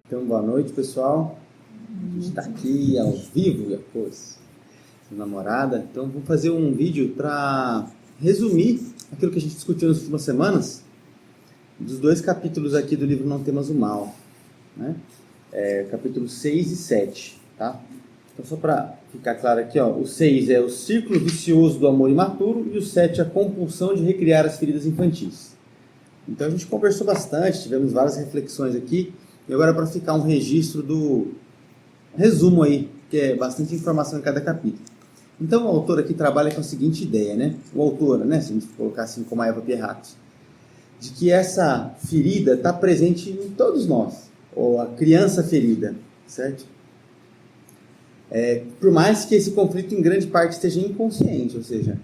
Então, boa noite, pessoal. A gente está aqui ao vivo, depois, namorada. Então, vou fazer um vídeo para resumir aquilo que a gente discutiu nas últimas semanas, dos 2 capítulos aqui do livro Não Temas o Mal, né? Capítulo 6 e 7, tá? Então, só para ficar claro aqui, ó, o 6 é o círculo vicioso do amor imaturo e o 7 é a compulsão de recriar as feridas infantis. Então, a gente conversou bastante, tivemos várias reflexões aqui. E agora, para ficar um registro do resumo aí, que é bastante informação em cada capítulo. Então, o autor aqui trabalha com a seguinte ideia, né? O autor, né? Se a gente colocar assim como a Eva Pierratos, de que essa ferida está presente em todos nós, ou a criança ferida, certo? Por mais que esse conflito em grande parte esteja inconsciente, ou seja,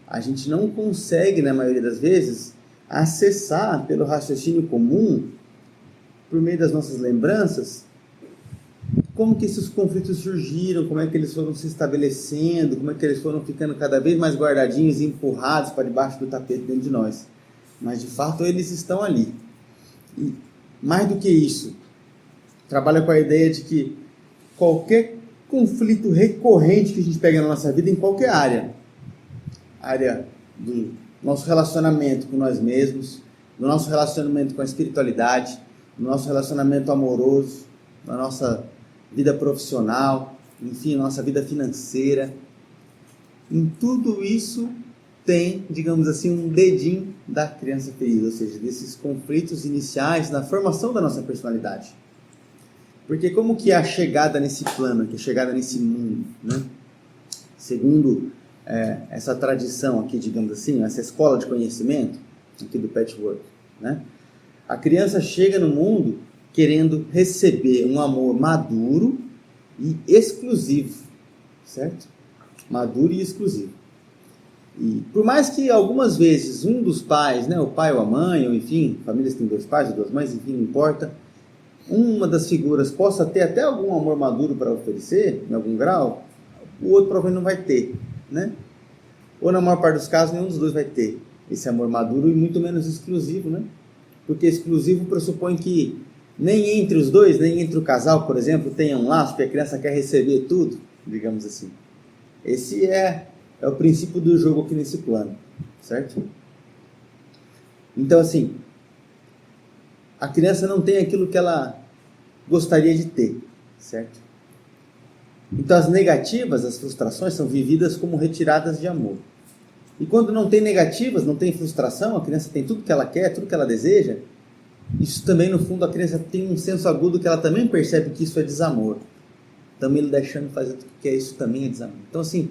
a gente não consegue, na maioria das vezes, acessar pelo raciocínio comum, por meio das nossas lembranças, como que esses conflitos surgiram, como é que eles foram se estabelecendo, como é que eles foram ficando cada vez mais guardadinhos e empurrados para debaixo do tapete dentro de nós. Mas, de fato, eles estão ali. E, mais do que isso, trabalha com a ideia de que qualquer conflito recorrente que a gente pega na nossa vida, em qualquer área do nosso relacionamento com nós mesmos, do nosso relacionamento com a espiritualidade, do nosso relacionamento amoroso, na nossa vida profissional, enfim, nossa vida financeira. Em tudo isso tem, digamos assim, um dedinho da criança ferida, ou seja, desses conflitos iniciais na formação da nossa personalidade. Porque como que é a chegada nesse plano, que é a chegada nesse mundo, né? Segundo essa tradição aqui, digamos assim, essa escola de conhecimento aqui do Patchwork, né? A criança chega no mundo querendo receber um amor maduro e exclusivo, certo? Maduro e exclusivo. E por mais que algumas vezes um dos pais, né, o pai ou a mãe, ou enfim, famílias têm 2 pais ou 2 mães, enfim, não importa, uma das figuras possa ter até algum amor maduro para oferecer, em algum grau, o outro provavelmente não vai ter, né? Ou na maior parte dos casos, nenhum dos dois vai ter esse amor maduro e muito menos exclusivo, né? Porque exclusivo pressupõe que nem entre os dois, nem entre o casal, por exemplo, tenha um laço, que a criança quer receber tudo, digamos assim. Esse é o princípio do jogo aqui nesse plano, certo? Então, assim, a criança não tem aquilo que ela gostaria de ter, certo? Então, as negativas, as frustrações, são vividas como retiradas de amor. E quando não tem negativas, não tem frustração, a criança tem tudo que ela quer, tudo que ela deseja, isso também, no fundo, a criança tem um senso agudo que ela também percebe que isso é desamor. Também deixando fazer tudo que é isso também é desamor. Então, assim,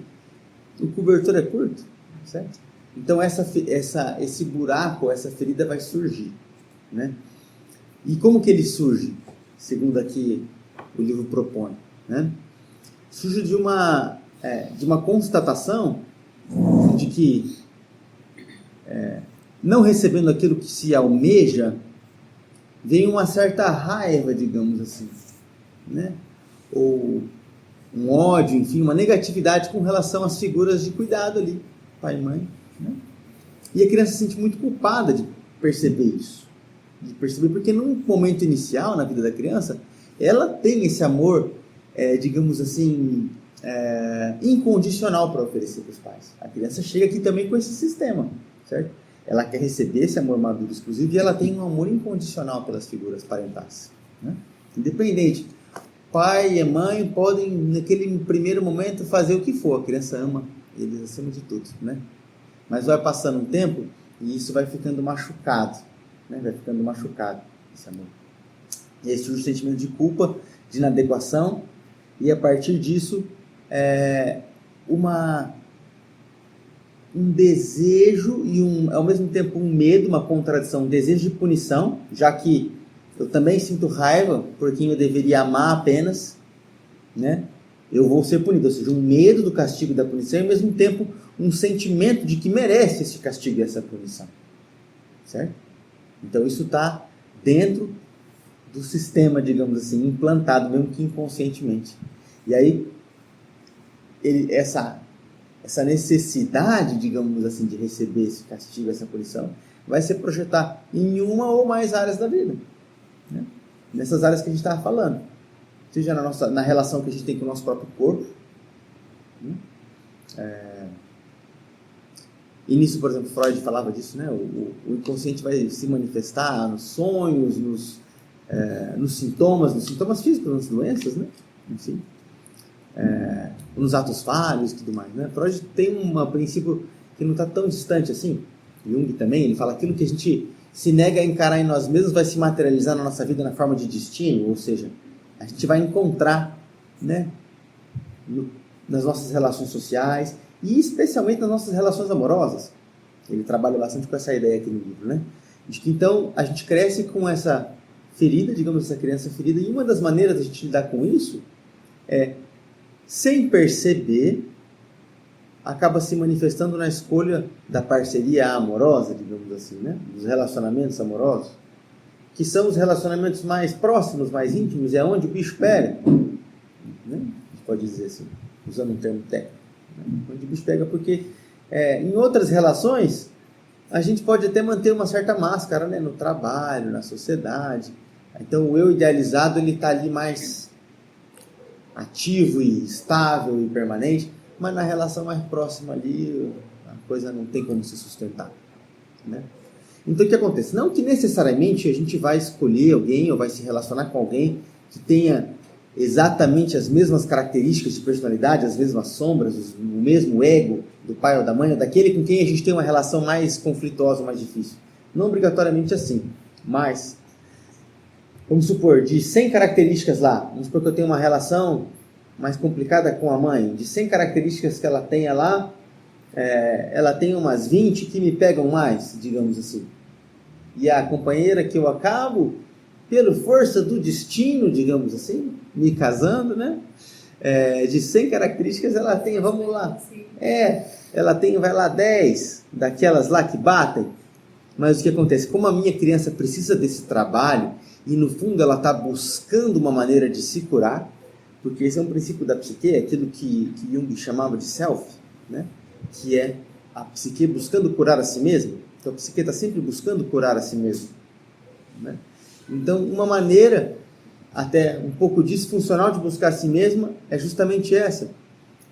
o cobertor é curto, certo? Então, esse buraco, essa ferida vai surgir, né? E como que ele surge? Segundo aqui o livro propõe, né? Surge de uma constatação de que, não recebendo aquilo que se almeja, vem uma certa raiva, digamos assim, né? Ou um ódio, enfim, uma negatividade com relação às figuras de cuidado ali, pai e mãe, né? E a criança se sente muito culpada de perceber isso, porque num momento inicial na vida da criança, ela tem esse amor, digamos assim, incondicional para oferecer para os pais. A criança chega aqui também com esse sistema, certo? Ela quer receber esse amor maduro exclusivo e ela tem um amor incondicional pelas figuras parentais, né? Independente, pai e mãe podem, naquele primeiro momento, fazer o que for, a criança ama eles acima de tudo, né? Mas vai passando um tempo e isso vai ficando machucado, né? Vai ficando machucado esse amor. E aí surge o sentimento de culpa, de inadequação, e a partir disso, um desejo e ao mesmo tempo um medo, uma contradição, um desejo de punição, já que eu também sinto raiva por quem eu deveria amar apenas, né? Eu vou ser punido, ou seja, um medo do castigo e da punição e ao mesmo tempo um sentimento de que merece esse castigo e essa punição, certo? Então isso está dentro do sistema, digamos assim, implantado mesmo que inconscientemente. E aí essa necessidade, digamos assim, de receber esse castigo, essa punição, vai se projetar em uma ou mais áreas da vida, né? nessas áreas que a gente estava falando. Seja na relação que a gente tem com o nosso próprio corpo. E nisso, por exemplo, Freud falava disso, né? O inconsciente vai se manifestar nos sonhos, nos sintomas físicos, nas doenças, né? Enfim, nos atos falhos e tudo mais, né? Freud tem um princípio que não está tão distante assim. Jung também, ele fala: aquilo que a gente se nega a encarar em nós mesmos vai se materializar na nossa vida na forma de destino, ou seja, a gente vai encontrar, né, nas nossas relações sociais e especialmente nas nossas relações amorosas. Ele trabalha bastante com essa ideia aqui no livro, né? De que então a gente cresce com essa ferida, digamos, essa criança ferida, e uma das maneiras da gente lidar com isso é, sem perceber, acaba se manifestando na escolha da parceria amorosa, digamos assim, né? Dos relacionamentos amorosos, que são os relacionamentos mais próximos, mais íntimos, é onde o bicho pega, né? A gente pode dizer assim, usando um termo técnico, né? Onde o bicho pega, porque em outras relações a gente pode até manter uma certa máscara, né? No trabalho, na sociedade. Então o eu idealizado, ele está ali mais ativo e estável e permanente, mas na relação mais próxima ali, a coisa não tem como se sustentar, né? Então o que acontece? Não que necessariamente a gente vai escolher alguém ou vai se relacionar com alguém que tenha exatamente as mesmas características de personalidade, as mesmas sombras, o mesmo ego do pai ou da mãe, ou daquele com quem a gente tem uma relação mais conflituosa, mais difícil. Não obrigatoriamente assim, mas vamos supor, de 100 características lá, vamos supor que eu tenho uma relação mais complicada com a mãe, de 100 características que ela tenha lá, ela tem umas 20 que me pegam mais, digamos assim. E a companheira que eu acabo, pela força do destino, digamos assim, me casando, né? De 100 características ela tem, vamos lá, ela tem, vai lá, 10 daquelas lá que batem. Mas o que acontece? Como a minha criança precisa desse trabalho, e no fundo ela está buscando uma maneira de se curar, porque esse é um princípio da psique, aquilo que Jung chamava de self, né? Que é a psique buscando curar a si mesma. Então a psique está sempre buscando curar a si mesma, né? Então uma maneira até um pouco disfuncional de buscar a si mesma é justamente essa,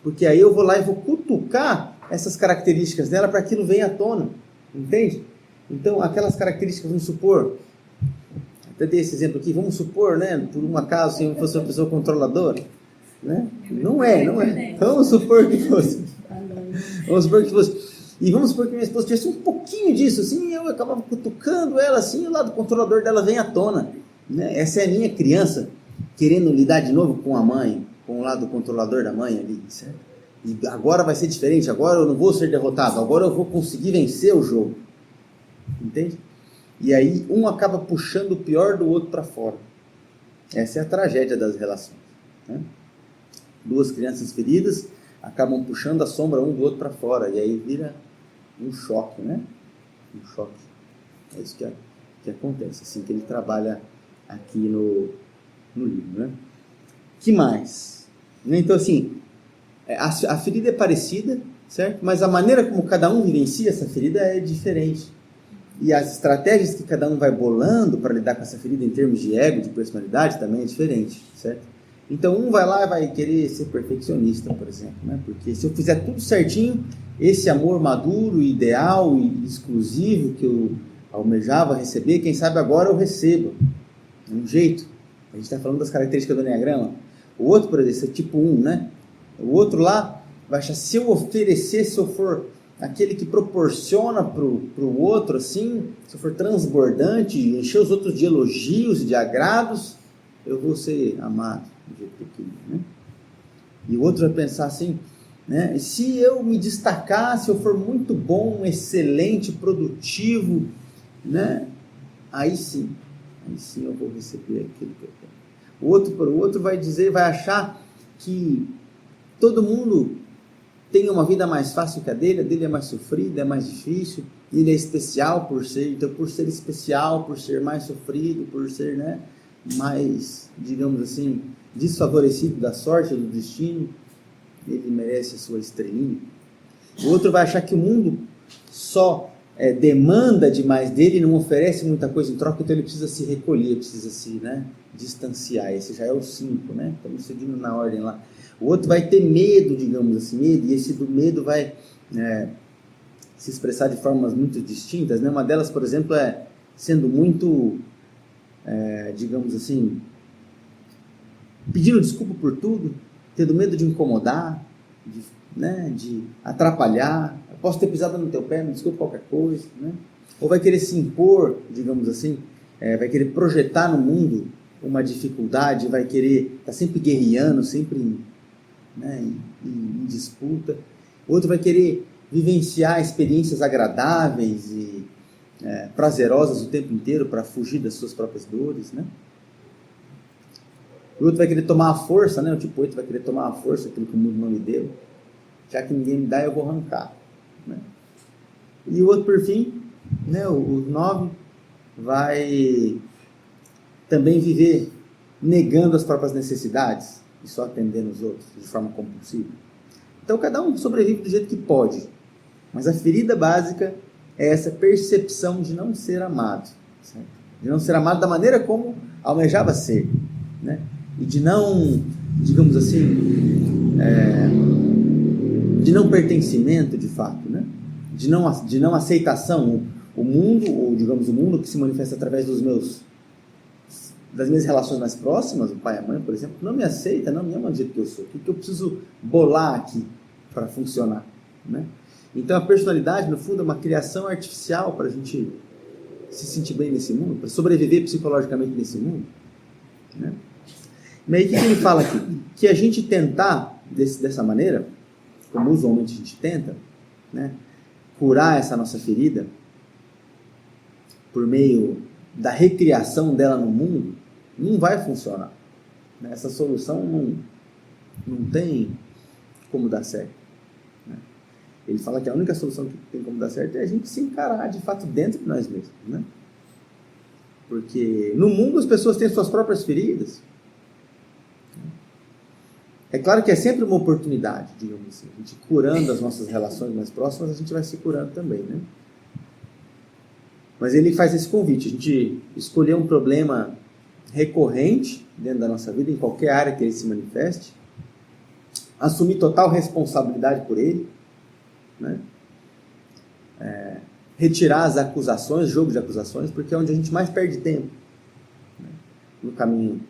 porque aí eu vou lá e vou cutucar essas características dela para que aquilo venha à tona, entende? Então aquelas características, vamos supor, até dei esse exemplo aqui, vamos supor, né, por um acaso, se eu fosse uma pessoa controladora, né? Não é. Vamos supor que fosse. E vamos supor que minha esposa tivesse um pouquinho disso, assim, eu acabava cutucando ela, assim, e o lado controlador dela vem à tona, né? Essa é a minha criança querendo lidar de novo com a mãe, com o lado controlador da mãe ali, certo? E agora vai ser diferente, agora eu não vou ser derrotado, agora eu vou conseguir vencer o jogo, entende? E aí um acaba puxando o pior do outro para fora. Essa é a tragédia das relações, né? Duas crianças feridas acabam puxando a sombra um do outro para fora, e aí vira um choque, né? Um choque. É isso que acontece, assim que ele trabalha aqui no livro, né? Que mais? Então, assim, a ferida é parecida, certo? Mas a maneira como cada um vivencia essa ferida é diferente. E as estratégias que cada um vai bolando para lidar com essa ferida em termos de ego, de personalidade, também é diferente, certo? Então um vai lá e vai querer ser perfeccionista, por exemplo, né? Porque se eu fizer tudo certinho, esse amor maduro, ideal e exclusivo que eu almejava receber, quem sabe agora eu recebo. De um jeito. A gente está falando das características do Enneagrama. O outro, por exemplo, é tipo 1, né? O outro lá vai achar, se eu oferecer, se eu for aquele que proporciona pro outro, assim, se eu for transbordante, encher os outros de elogios e de agrados, eu vou ser amado do jeito que eu queria, né? E o outro vai pensar assim, né? Se eu me destacar, se eu for muito bom, excelente, produtivo, né? Aí sim eu vou receber aquilo que eu quero. O outro vai dizer, vai achar que todo mundo tem uma vida mais fácil que a dele é mais sofrida, é mais difícil, ele é especial por ser especial, por ser mais sofrido, por ser, né, mais, digamos assim, desfavorecido da sorte, do destino, ele merece a sua estrelinha. O outro vai achar que o mundo só demanda demais dele, não oferece muita coisa em troca, então ele precisa se recolher, precisa se, né, distanciar. Esse já é o 5, né? Estamos seguindo na ordem lá. O outro vai ter medo, digamos assim, medo, e esse do medo vai se expressar de formas muito distintas, né? Uma delas, por exemplo, é sendo muito, digamos assim, pedindo desculpa por tudo, tendo medo de incomodar, de atrapalhar. Eu posso ter pisado no teu pé, me desculpa qualquer coisa, né? Ou vai querer se impor, digamos assim, vai querer projetar no mundo uma dificuldade, vai querer estar sempre guerreando, sempre em disputa. Outro vai querer vivenciar experiências agradáveis e prazerosas o tempo inteiro para fugir das suas próprias dores, né? O outro vai querer tomar a força, né? O tipo 8 vai querer tomar a força, aquilo que o mundo não me deu. Já que ninguém me dá, eu vou arrancar, né? E o outro, por fim, né, o 9, vai também viver negando as próprias necessidades e só atendendo os outros de forma compulsiva. Então, cada um sobrevive do jeito que pode. Mas a ferida básica é essa percepção de não ser amado, certo? De não ser amado da maneira como almejava ser, né? E de não, digamos assim, de não pertencimento de fato, né? De não aceitação. O mundo, ou digamos o mundo que se manifesta através das minhas relações mais próximas, o pai e a mãe, por exemplo, não me aceita, não me ama do jeito que eu sou. O que eu preciso bolar aqui para funcionar, né? Então a personalidade, no fundo, é uma criação artificial para a gente se sentir bem nesse mundo, para sobreviver psicologicamente nesse mundo, né? Mas aí o que ele fala aqui? Que a gente tentar, dessa maneira, como usualmente a gente tenta, né, curar essa nossa ferida por meio da recriação dela no mundo, não vai funcionar. Essa solução não tem como dar certo, né? Ele fala que a única solução que tem como dar certo é a gente se encarar de fato dentro de nós mesmos, né? Porque no mundo as pessoas têm suas próprias feridas. É claro que é sempre uma oportunidade, digamos assim. A gente curando as nossas relações mais próximas, a gente vai se curando também, né? Mas ele faz esse convite, a gente escolher um problema recorrente dentro da nossa vida, em qualquer área que ele se manifeste, assumir total responsabilidade por ele, né? Retirar as acusações, jogo de acusações, porque é onde a gente mais perde tempo, né? No caminho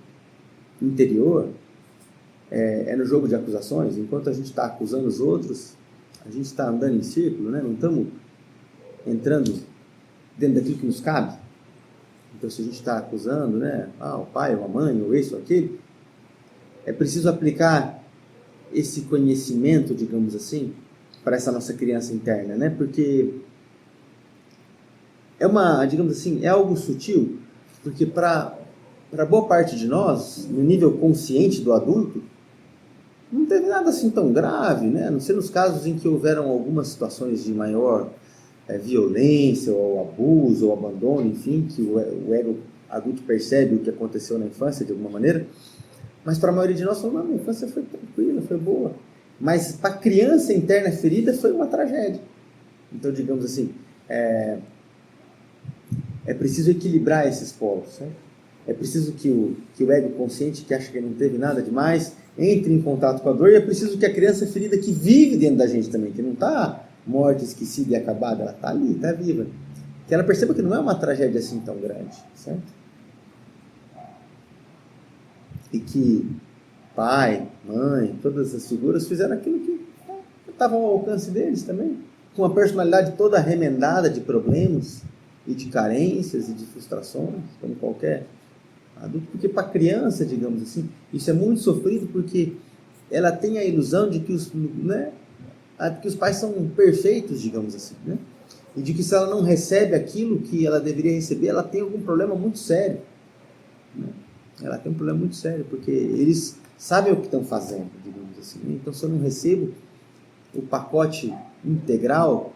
interior, no jogo de acusações. Enquanto a gente está acusando os outros, a gente está andando em círculo, né? Não estamos entrando dentro daquilo que nos cabe. Então, se a gente está acusando, né, o pai, ou a mãe, ou esse ou aquele, é preciso aplicar esse conhecimento, digamos assim, para essa nossa criança interna, né? Porque digamos assim, é algo sutil, porque para boa parte de nós, no nível consciente do adulto, não teve nada assim tão grave, né? A não ser nos casos em que houveram algumas situações de maior violência, ou abuso, ou abandono, enfim, que o ego adulto percebe o que aconteceu na infância de alguma maneira. Mas para a maioria de nós, a infância foi tranquila, foi boa. Mas para a criança interna ferida foi uma tragédia. Então, digamos assim, é preciso equilibrar esses polos, certo? É preciso que o ego consciente, que acha que não teve nada demais, entre em contato com a dor, e é preciso que a criança ferida que vive dentro da gente também, que não está morta, esquecida e acabada, ela está ali, está viva, que ela perceba que não é uma tragédia assim tão grande, certo? E que pai, mãe, todas as figuras fizeram aquilo que estava ao alcance deles também, com uma personalidade toda remendada de problemas e de carências e de frustrações, como qualquer adulto. Porque para a criança, digamos assim, isso é muito sofrido, porque ela tem a ilusão de que os pais são perfeitos, digamos assim, né? E de que se ela não recebe aquilo que ela deveria receber, ela tem algum problema muito sério, né? Ela tem um problema muito sério, porque eles sabem o que estão fazendo, digamos assim, né? Então, se eu não recebo o pacote integral,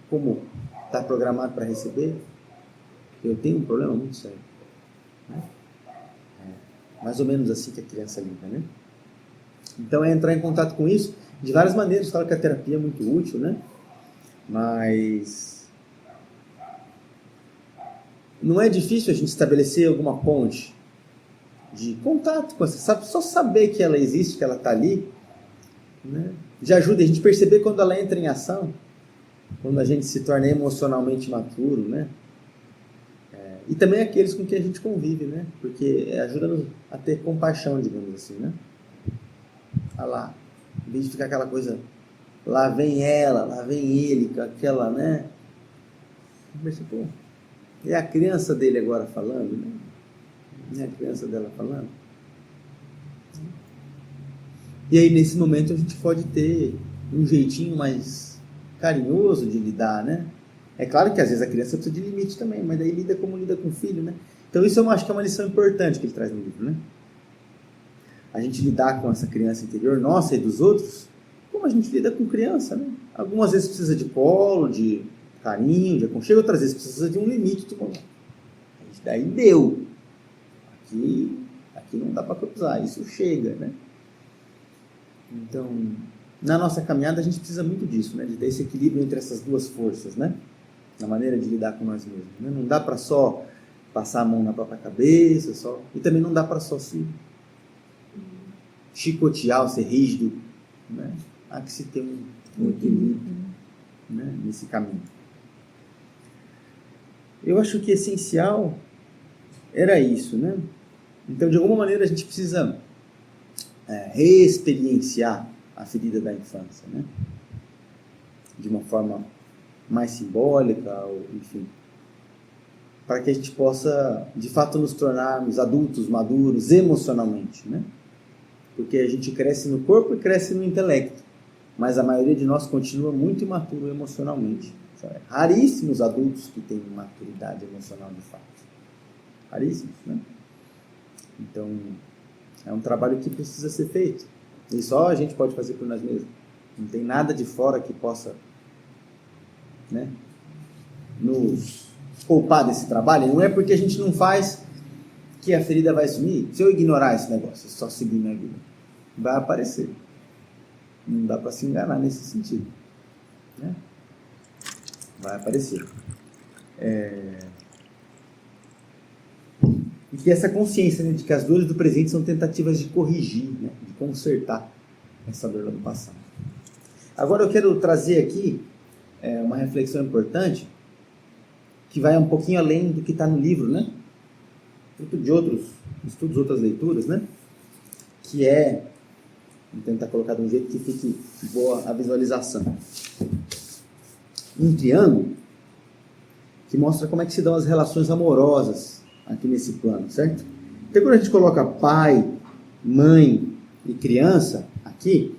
como está programado para receber, eu tenho um problema muito sério, né? Mais ou menos assim que a criança lida, né? Então, é entrar em contato com isso de várias maneiras. Claro que a terapia é muito útil, né? Mas não é difícil a gente estabelecer alguma ponte de contato com essa, só saber que ela existe, que ela está ali, né? Já ajuda a gente a perceber quando ela entra em ação, quando a gente se torna emocionalmente maturo, né? E também aqueles com quem a gente convive, né? Porque ajuda a ter compaixão, digamos assim, né? Olha lá, em vez de ficar aquela coisa, lá vem ela, lá vem ele, com aquela, né? Pô, é a criança dele agora falando, né? É a criança dela falando. E aí, nesse momento, a gente pode ter um jeitinho mais carinhoso de lidar, né? É claro que às vezes a criança precisa de limite também, mas daí lida como lida com o filho, né? Então isso eu acho que é uma lição importante que ele traz no livro, né? A gente lidar com essa criança interior nossa e dos outros, como a gente lida com criança, né? Algumas vezes precisa de colo, de carinho, de aconchego, outras vezes precisa de um limite. Tipo, daí deu. Aqui não dá para cruzar, isso chega, né? Então, na nossa caminhada a gente precisa muito disso, né? De ter esse equilíbrio entre essas duas forças, né? Na maneira de lidar com nós mesmos, né? Não dá para só passar a mão na própria cabeça, e também não dá para só se chicotear, ser rígido, né? Há que se ter um equilíbrio, né? Nesse caminho. Eu acho que essencial era isso, né? Então, de alguma maneira, a gente precisa reexperienciar a ferida da infância, né? De uma forma mais simbólica, ou, enfim, para que a gente possa, de fato, nos tornarmos adultos, maduros, emocionalmente, né? Porque a gente cresce no corpo e cresce no intelecto, mas a maioria de nós continua muito imaturo emocionalmente. Raríssimos adultos que têm maturidade emocional de fato. Raríssimos, né? Então, é um trabalho que precisa ser feito. E só a gente pode fazer por nós mesmos. Não tem nada de fora que possa, né, nos poupar desse trabalho. Não é porque a gente não faz que a ferida vai sumir. Se eu ignorar esse negócio, só seguir minha vida, vai aparecer. Não dá para se enganar nesse sentido, né? Vai aparecer. E que essa consciência, né, de que as dores do presente são tentativas de corrigir, né, de consertar essa dor lá do passado. Agora eu quero trazer aqui uma reflexão importante que vai um pouquinho além do que está no livro, né? Fruto de outros estudos, outras leituras, né? Que vou tentar colocar de um jeito que fique boa a visualização. Um triângulo que mostra como é que se dão as relações amorosas aqui nesse plano, certo? Então, quando a gente coloca pai, mãe e criança aqui,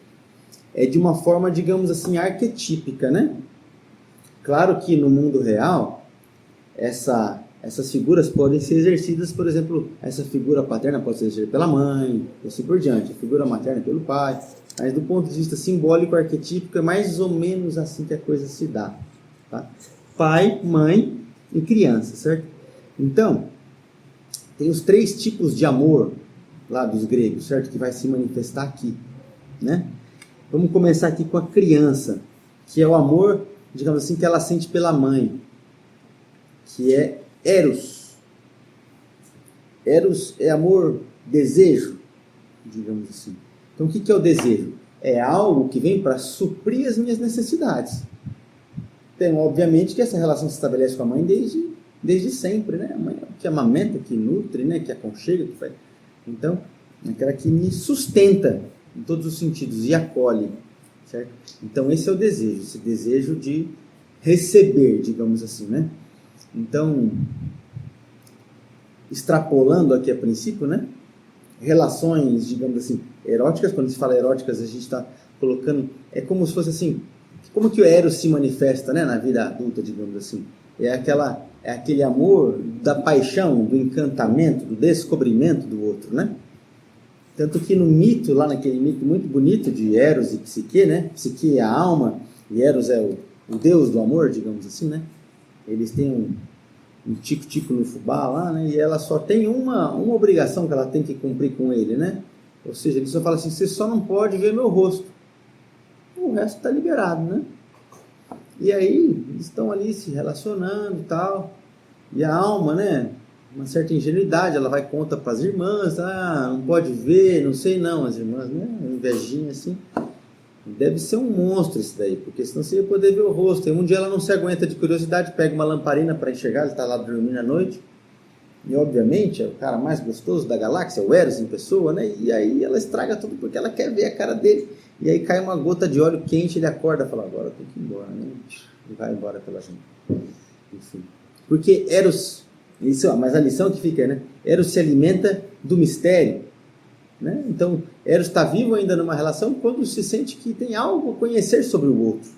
é de uma forma, digamos assim, arquetípica, né? Claro que no mundo real, essas figuras podem ser exercidas, por exemplo, essa figura paterna pode ser exercida pela mãe, e assim por diante, a figura materna pelo pai, mas do ponto de vista simbólico, arquetípico, é mais ou menos assim que a coisa se dá, tá? Pai, mãe e criança, certo? Então, tem os 3 tipos de amor lá dos gregos, certo? Que vai se manifestar aqui, né? Vamos começar aqui com a criança, que é o amor, digamos assim, que ela sente pela mãe, que é Eros. Eros é amor, desejo, digamos assim. Então, o que é o desejo? É algo que vem para suprir as minhas necessidades. Então, obviamente que essa relação se estabelece com a mãe desde sempre, né? A mãe que amamenta, que nutre, né? Que aconchega, que faz. Então, é aquela que me sustenta em todos os sentidos e acolhe, certo? Então, esse é o desejo, esse desejo de receber, digamos assim, né? Então, extrapolando aqui a princípio, né? Relações, digamos assim, eróticas, quando se fala eróticas, a gente está colocando, é como se fosse assim, como que o Eros se manifesta, né, na vida adulta, digamos assim? É aquele amor da paixão, do encantamento, do descobrimento do outro, né? Tanto que no mito, lá naquele mito muito bonito de Eros e Psique, né? Psique é a alma e Eros é o deus do amor, digamos assim, né? Eles têm um tico-tico no fubá lá, né? E ela só tem uma obrigação que ela tem que cumprir com ele, né? Ou seja, ele só fala assim, você só não pode ver meu rosto. O resto está liberado, né? E aí, eles estão ali se relacionando e tal. E a alma, né? Uma certa ingenuidade, ela vai conta para as irmãs, não pode ver, não sei não, as irmãs, né? Invejinha assim. Deve ser um monstro isso daí, porque senão você ia poder ver o rosto. E um dia ela não se aguenta de curiosidade, pega uma lamparina para enxergar, ele está lá dormindo à noite. E obviamente é o cara mais gostoso da galáxia, o Eros em pessoa, né? E aí ela estraga tudo porque ela quer ver a cara dele. E aí cai uma gota de óleo quente, ele acorda e fala, agora eu tenho que ir embora, né? E vai embora pela gente. Enfim. Porque Eros, mas a lição que fica, né? Eros se alimenta do mistério. Né? Então, Eros está vivo ainda numa relação quando se sente que tem algo a conhecer sobre o outro.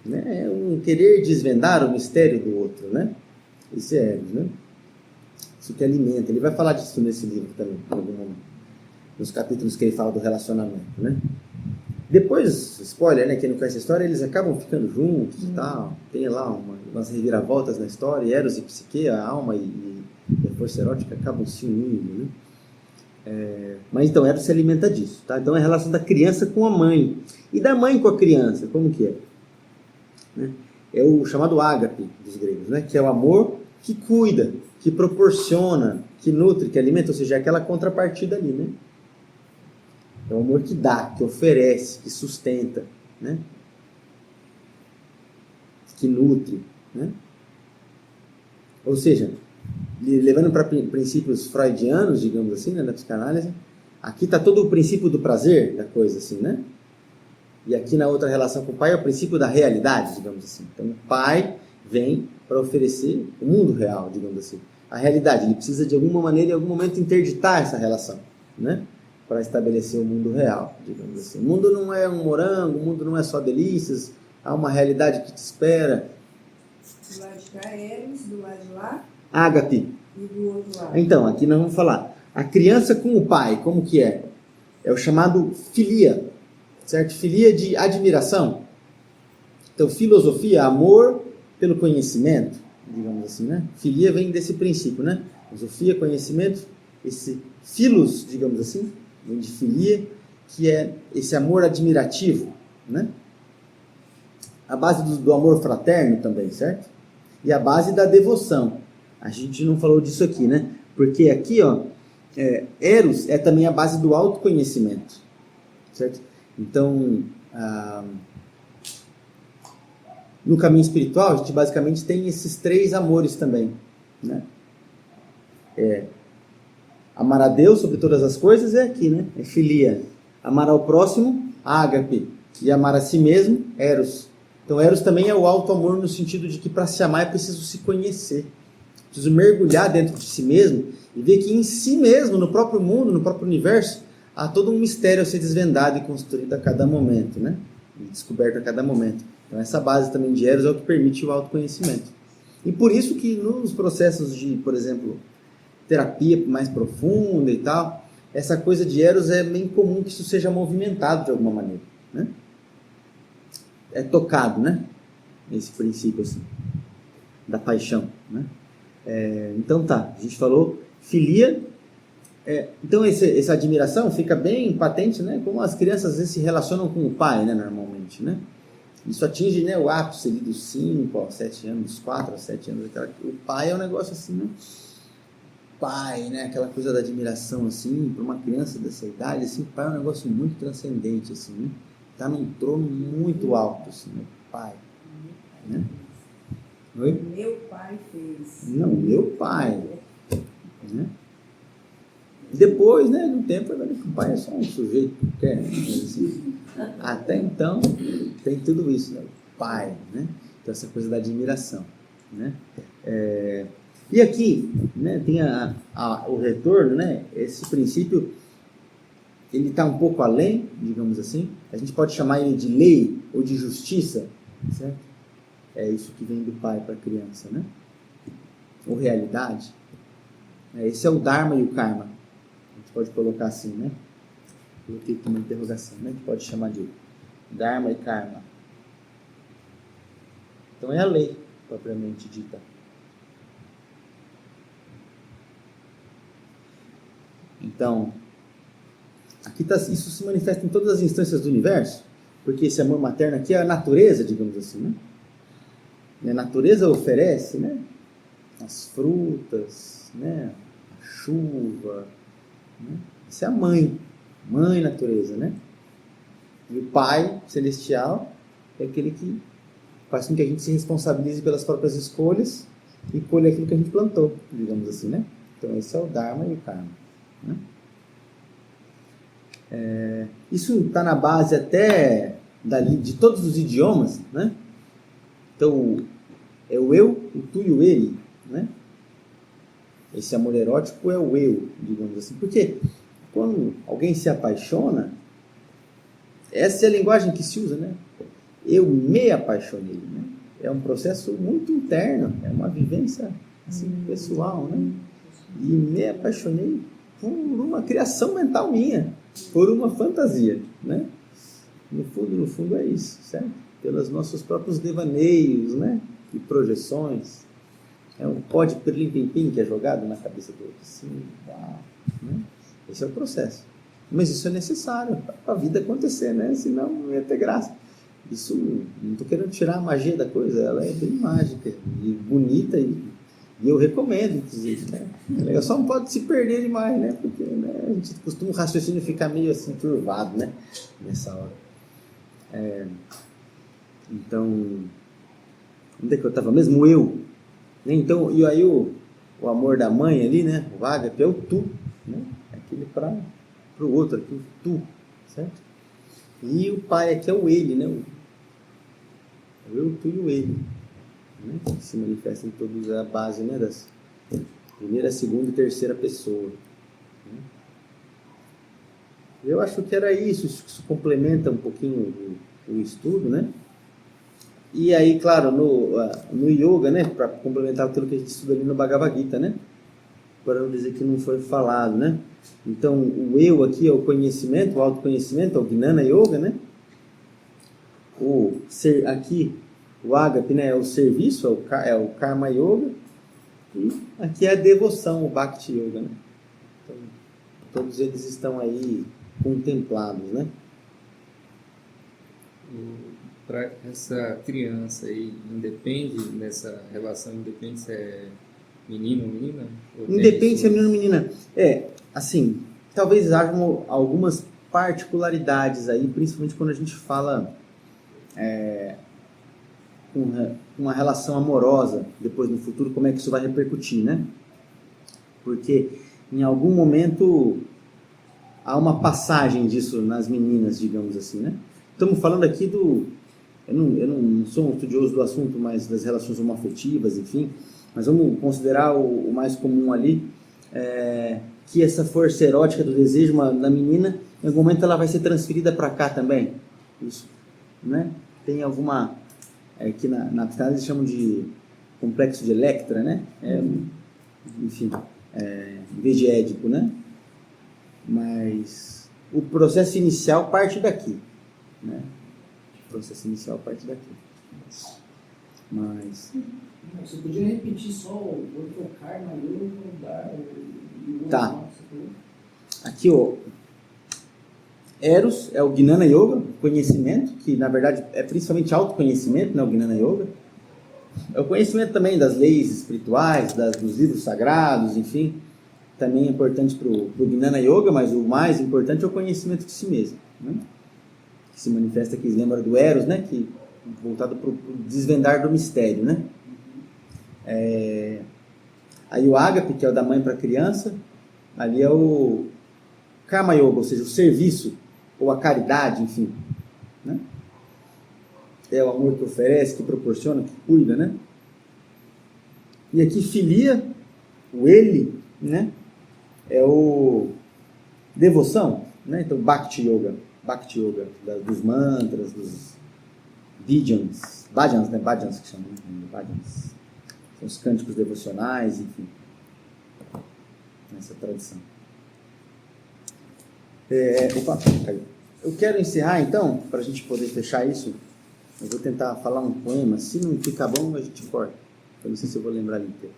Né? É um querer desvendar o mistério do outro. Né? Isso é Eros, né? Isso que alimenta. Ele vai falar disso nesse livro também, em algum momento, nos capítulos que ele fala do relacionamento. Né? Depois, spoiler, né? Quem não conhece a história, eles acabam ficando juntos e tal. Tem lá umas reviravoltas na história, e Eros e Psique, a alma e a força erótica acabam se unindo. Né? Mas então, Eros se alimenta disso. Tá? Então é a relação da criança com a mãe. E da mãe com a criança, como que é? Né? É o chamado ágape dos gregos, né? Que é o amor que cuida, que proporciona, que nutre, que alimenta, ou seja, é aquela contrapartida ali, né? É o amor que dá, que oferece, que sustenta, né? Que nutre, né? Ou seja, levando para princípios freudianos, digamos assim, né, da psicanálise, aqui está todo o princípio do prazer da coisa, assim, né? E aqui na outra relação com o pai é o princípio da realidade, digamos assim. Então o pai vem para oferecer o mundo real, digamos assim. A realidade, ele precisa de alguma maneira, em algum momento, interditar essa relação, né? Para estabelecer o mundo real, digamos assim. O mundo não é um morango, o mundo não é só delícias, há uma realidade que te espera. Do lado de cá, Eros, do lado de lá, Ágape. e do outro lado. Então, aqui nós vamos falar. A criança com o pai, como que é? É o chamado filia, certo? Filia de admiração. Então, filosofia, amor pelo conhecimento, digamos assim, né? Filia vem desse princípio, né? Filosofia, conhecimento, esse filos, digamos assim, vem de filia, que é esse amor admirativo, né? A base do amor fraterno também, certo? E a base da devoção. A gente não falou disso aqui, né? Porque aqui, ó, Eros é também a base do autoconhecimento, certo? Então, no caminho espiritual, a gente basicamente tem esses 3 amores também, né? Amar a Deus sobre todas as coisas é aqui, né? É filia. Amar ao próximo, ágape. E amar a si mesmo, Eros. Então, Eros também é o auto-amor no sentido de que para se amar é preciso se conhecer. Preciso mergulhar dentro de si mesmo e ver que em si mesmo, no próprio mundo, no próprio universo, há todo um mistério a ser desvendado e construído a cada momento, né? E descoberto a cada momento. Então, essa base também de Eros é o que permite o autoconhecimento. E por isso que nos processos de, por exemplo, terapia mais profunda e tal, essa coisa de Eros é bem comum que isso seja movimentado de alguma maneira, né? É tocado, né? Esse princípio assim, da paixão, né? Então tá, a gente falou filia. Então essa admiração fica bem patente, né? Como as crianças às vezes se relacionam com o pai, né? Normalmente, né? Isso atinge, né, o ápice ali dos 5 aos 7 anos, dos 4 aos 7 anos. O pai é um negócio assim, né? Pai, né? Aquela coisa da admiração, assim, para uma criança dessa idade, assim, pai é um negócio muito transcendente, assim, né? Tá num trono muito alto, assim, né? Pai, né? Oi? Meu pai fez. Não, meu pai, né? Depois, né, no tempo, o pai é só um sujeito que quer, né? Assim, até então, tem tudo isso, né? O pai, né? Então, essa coisa da admiração, né? E aqui, né, tem o retorno, né? Esse princípio, ele está um pouco além, digamos assim. A gente pode chamar ele de lei ou de justiça, certo? É isso que vem do pai para a criança, né? Ou realidade. Esse é o Dharma e o Karma. A gente pode colocar assim, né? Coloquei aqui uma interrogação, né? A gente pode chamar de Dharma e Karma. Então é a lei, propriamente dita. Então, aqui isso se manifesta em todas as instâncias do universo, porque esse amor materno aqui é a natureza, digamos assim, né? A natureza oferece, né? as frutas, né? A chuva, né? Isso é a mãe natureza, né? E o Pai Celestial é aquele que faz com que a gente se responsabilize pelas próprias escolhas e colhe aquilo que a gente plantou, digamos assim, né? Então esse é o Dharma e o Karma, né? Isso está na base até de todos os idiomas, né? Então é o eu, o tu e o ele, né? Esse amor erótico é o eu, digamos assim. Porque quando alguém se apaixona, essa é a linguagem que se usa, né? Eu me apaixonei, né? É um processo muito interno, é uma vivência assim, pessoal, né? E me apaixonei por uma criação mental minha, por uma fantasia, né? No fundo é isso, certo? Pelos nossos próprios devaneios, né? E projeções. É um pó de pirlim-pim-pim que é jogado na cabeça do outro, assim, né? Esse é o processo. Mas isso é necessário para a vida acontecer, né? Senão não ia ter graça. Isso, não estou querendo tirar a magia da coisa, ela é bem mágica e bonita e eu recomendo, inclusive, né? Só não pode se perder demais, né? Porque, né, a gente costuma o raciocínio ficar meio assim turvado, né? Nessa hora. Então, onde é que eu estava mesmo? Eu. Né? Então, e aí o amor da mãe ali, né? O ágape é o tu, né? Aquele para o outro, aqui o tu, certo? E o pai aqui é o ele, né? O eu, tu e o ele, né? Que se manifesta em todos a base, né? Das primeira, segunda e terceira pessoa, né? Eu acho que era isso complementa um pouquinho o estudo, né? E aí, claro, no yoga, né? Para complementar aquilo que a gente estuda ali no Bhagavad Gita, né? Para não dizer que não foi falado, né? Então, o eu aqui é o conhecimento, o autoconhecimento, é o Gnana Yoga, né? Aqui, o Agape, né, é o serviço, é o Karma Yoga. E aqui é a devoção, o Bhakti Yoga, né? Então, todos eles estão aí contemplados, né? Para essa criança aí, independe dessa relação, independe se é menino ou menina? Independe se é menino ou menina. Assim, talvez hajam algumas particularidades aí, principalmente quando a gente fala com uma relação amorosa, depois no futuro, como é que isso vai repercutir, né? Porque em algum momento há uma passagem disso nas meninas, digamos assim, né? Estamos falando aqui eu não sou um estudioso do assunto, mas das relações homoafetivas, enfim, mas vamos considerar o mais comum ali, que essa força erótica do desejo da menina, em algum momento ela vai ser transferida para cá também. Isso, né? Tem alguma, que na psicanálise eles chamam de complexo de Electra, né? Enfim, em vez de Édipo, né? Mas o processo inicial parte daqui, né? O processo inicial parte daqui. Mas... Você podia repetir só o que o Karma Yoga e tá. Aqui, ó. Eros é o Gnana Yoga, conhecimento, que na verdade é principalmente autoconhecimento, né? O Gnana Yoga. É o conhecimento também das leis espirituais, dos livros sagrados, enfim. Também é importante para o Gnana Yoga, mas o mais importante é o conhecimento de si mesmo, né? Que se manifesta aqui, lembra do Eros, né? Que voltado para o desvendar do mistério, né? Aí o Agape, que é o da mãe para a criança, ali é o Karma Yoga, ou seja, o serviço, ou a caridade, enfim, né? É o amor que oferece, que proporciona, que cuida, né? E aqui filia, o ele, né? É o devoção, né? Então Bhakti Yoga, dos mantras, dos bhajans, né? Bhajans que chamam, né? Bhajans. São os cânticos devocionais, enfim, nessa tradição. Opa, caiu. Eu quero encerrar então, para a gente poder fechar isso. Eu vou tentar falar um poema. Se não ficar bom, a gente corta. Eu não sei se eu vou lembrar inteiro.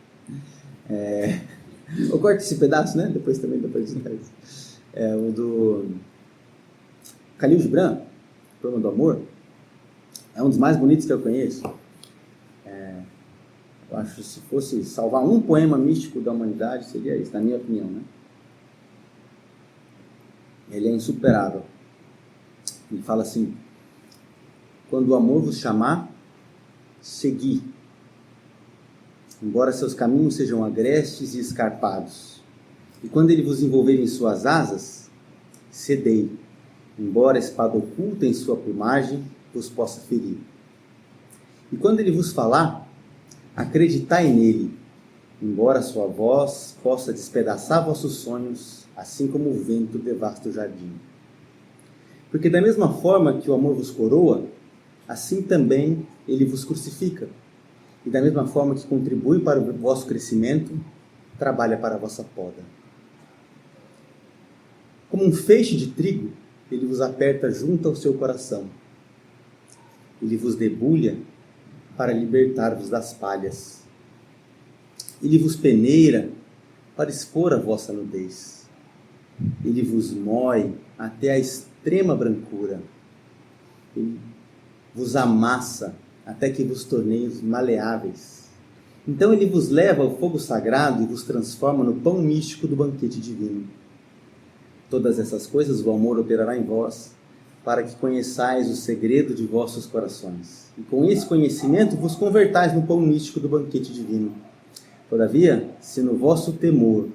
Eu corto esse pedaço, né? Depois também dá para editar isso. O do Khalil Gibran, Poema do Amor. É um dos mais bonitos que eu conheço. Eu acho que se fosse salvar um poema místico da humanidade, seria esse, na minha opinião, né? Ele é insuperável. Ele fala assim: quando o amor vos chamar, segui, embora seus caminhos sejam agrestes e escarpados. E quando ele vos envolver em suas asas, cedei, embora a espada oculta em sua plumagem vos possa ferir. E quando ele vos falar, acreditai nele, embora sua voz possa despedaçar vossos sonhos, assim como o vento devasta o jardim. Porque da mesma forma que o amor vos coroa, assim também ele vos crucifica. E da mesma forma que contribui para o vosso crescimento, trabalha para a vossa poda. Como um feixe de trigo, ele vos aperta junto ao seu coração. Ele vos debulha para libertar-vos das palhas. Ele vos peneira para expor a vossa nudez. Ele vos moe até a extrema brancura. Ele vos amassa até que vos torneis maleáveis. Então ele vos leva ao fogo sagrado e vos transforma no pão místico do banquete divino. Todas essas coisas o amor operará em vós, para que conheçais o segredo de vossos corações. E com esse conhecimento vos convertais no pão místico do banquete divino. Todavia, se no vosso temor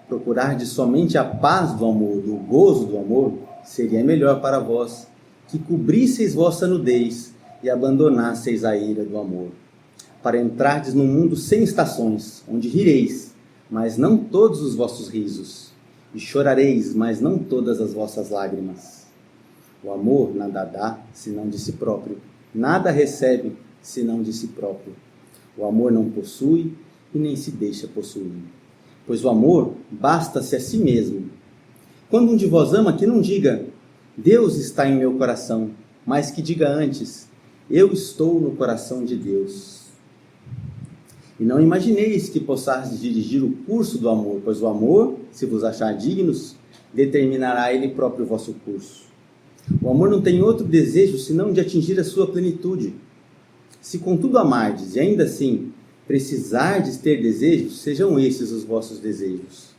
procurardes somente a paz do amor, do gozo do amor, seria melhor para vós que cobrisseis vossa nudez e abandonasseis a ira do amor, para entrardes num mundo sem estações, onde rireis, mas não todos os vossos risos, e chorareis, mas não todas as vossas lágrimas. O amor nada dá, senão de si próprio, nada recebe, senão de si próprio. O amor não possui e nem se deixa possuir, pois o amor basta-se a si mesmo. Quando um de vós ama, que não diga, Deus está em meu coração, mas que diga antes, eu estou no coração de Deus. E não imagineis que possais dirigir o curso do amor, pois o amor, se vos achar dignos, determinará ele próprio o vosso curso. O amor não tem outro desejo senão de atingir a sua plenitude. Se contudo amardes e ainda assim precisardes ter desejos, sejam esses os vossos desejos: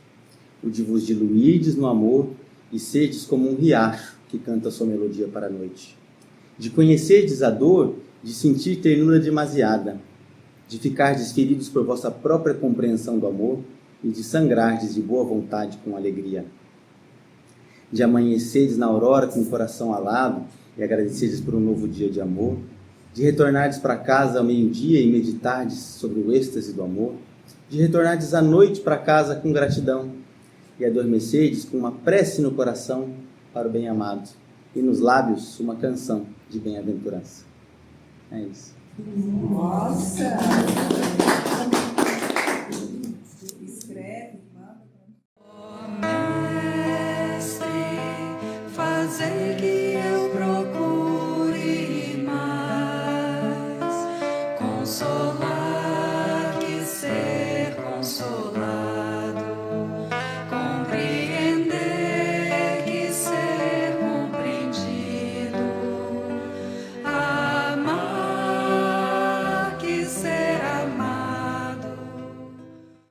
o de vos diluirdes no amor e serdes como um riacho que canta sua melodia para a noite, de conhecerdes a dor, de sentir ternura demasiada, de ficardes feridos por vossa própria compreensão do amor e de sangrardes de boa vontade com alegria, de amanhecerdes na aurora com o coração alado e agradecerdes por um novo dia de amor, de retornardes para casa ao meio-dia e meditardes sobre o êxtase do amor, de retornardes à noite para casa com gratidão e adormecerdes com uma prece no coração para o bem-amado e nos lábios uma canção de bem-aventurança. É isso. Nossa! Escreve, manda. Mestre, fazei que